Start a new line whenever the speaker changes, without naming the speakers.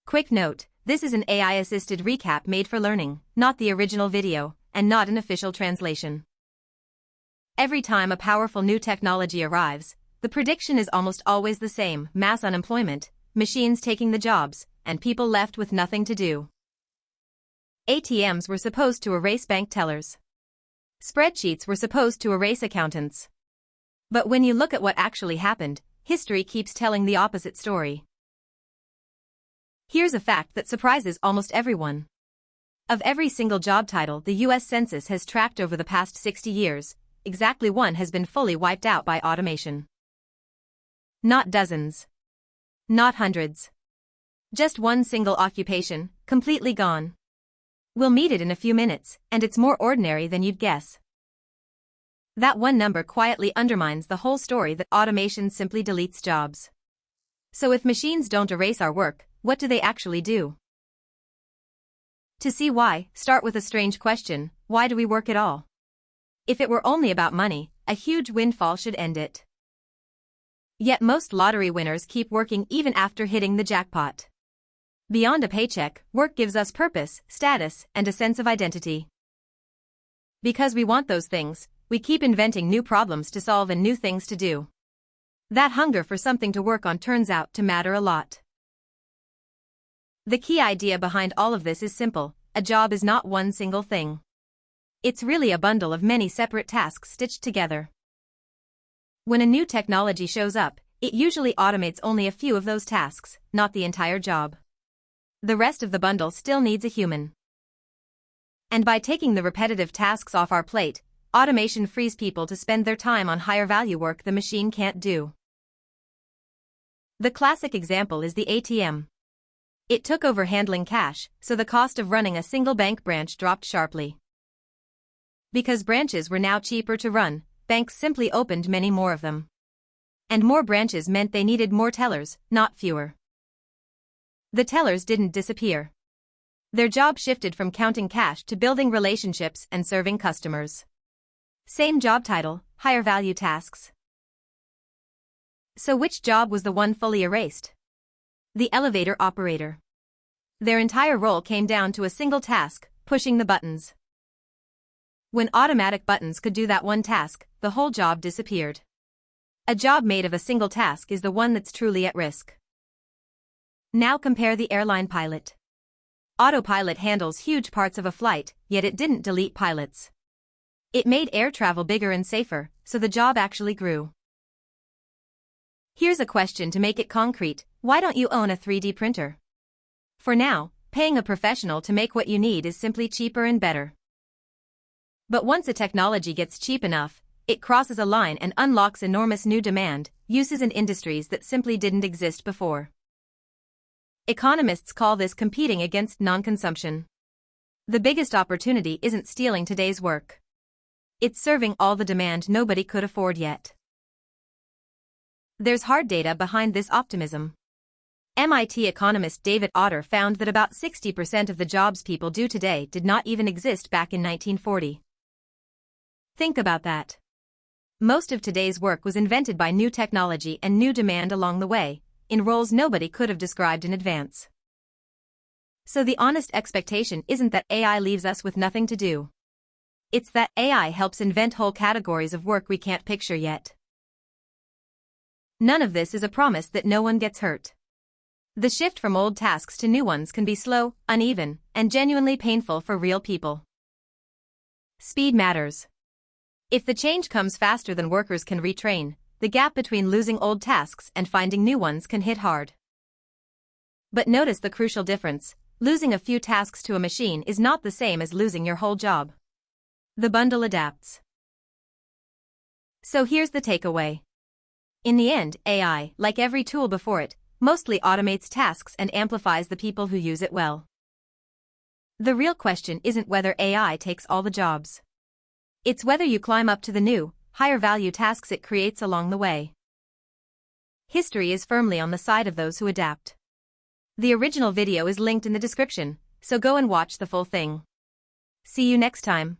Quick note, this is an AI-assisted recap made for learning, not the original video, and not an official translation. Every time a powerful new technology arrives, the prediction is almost always the same: mass unemployment, machines taking the jobs, and people left with nothing to do. ATMs were supposed to erase bank tellers. Spreadsheets were supposed to erase accountants. But when you look at what actually happened, history keeps telling the opposite story. Here's a fact that surprises almost everyone. Of every single job title the US Census has tracked over the past 60 years, exactly one has been fully wiped out by automation. Not dozens. Not hundreds. Just one single occupation, completely gone. We'll meet it in a few minutes, and it's more ordinary than you'd guess. That one number quietly undermines the whole story that automation simply deletes jobs. So if machines don't erase our work, what do they actually do? To see why, start with a strange question: why do we work at all? If it were only about money, a huge windfall should end it. Yet most lottery winners keep working even after hitting the jackpot. Beyond a paycheck, work gives us purpose, status, and a sense of identity. Because we want those things, we keep inventing new problems to solve and new things to do. That hunger for something to work on turns out to matter a lot. The key idea behind all of this is simple: a job is not one single thing. It's really a bundle of many separate tasks stitched together. When a new technology shows up, it usually automates only a few of those tasks, not the entire job. The rest of the bundle still needs a human. And by taking the repetitive tasks off our plate, automation frees people to spend their time on higher value work the machine can't do. The classic example is the ATM. It took over handling cash, so the cost of running a single bank branch dropped sharply. Because branches were now cheaper to run, banks simply opened many more of them. And more branches meant they needed more tellers, not fewer. The tellers didn't disappear. Their job shifted from counting cash to building relationships and serving customers. Same job title, higher value tasks. So which job was the one fully erased? The elevator operator. Their entire role came down to a single task: pushing the buttons. When automatic buttons could do that one task, the whole job disappeared. A job made of a single task is the one that's truly at risk. Now compare the airline pilot. Autopilot handles huge parts of a flight, yet it didn't delete pilots. It made air travel bigger and safer, so the job actually grew. Here's a question to make it concrete: why don't you own a 3D printer? For now, paying a professional to make what you need is simply cheaper and better. But once a technology gets cheap enough, it crosses a line and unlocks enormous new demand, uses and industries that simply didn't exist before. Economists call this competing against non-consumption. The biggest opportunity isn't stealing today's work. It's serving all the demand nobody could afford yet. There's hard data behind this optimism. MIT economist David Autor found that about 60% of the jobs people do today did not even exist back in 1940. Think about that. Most of today's work was invented by new technology and new demand along the way, in roles nobody could have described in advance. So the honest expectation isn't that AI leaves us with nothing to do. It's that AI helps invent whole categories of work we can't picture yet. None of this is a promise that no one gets hurt. The shift from old tasks to new ones can be slow, uneven, and genuinely painful for real people. Speed matters. If the change comes faster than workers can retrain, the gap between losing old tasks and finding new ones can hit hard. But notice the crucial difference: losing a few tasks to a machine is not the same as losing your whole job. The bundle adapts. So here's the takeaway. In the end, AI, like every tool before it, mostly automates tasks and amplifies the people who use it well. The real question isn't whether AI takes all the jobs. It's whether you climb up to the new, higher value tasks it creates along the way. History is firmly on the side of those who adapt. The original video is linked in the description, so go and watch the full thing. See you next time.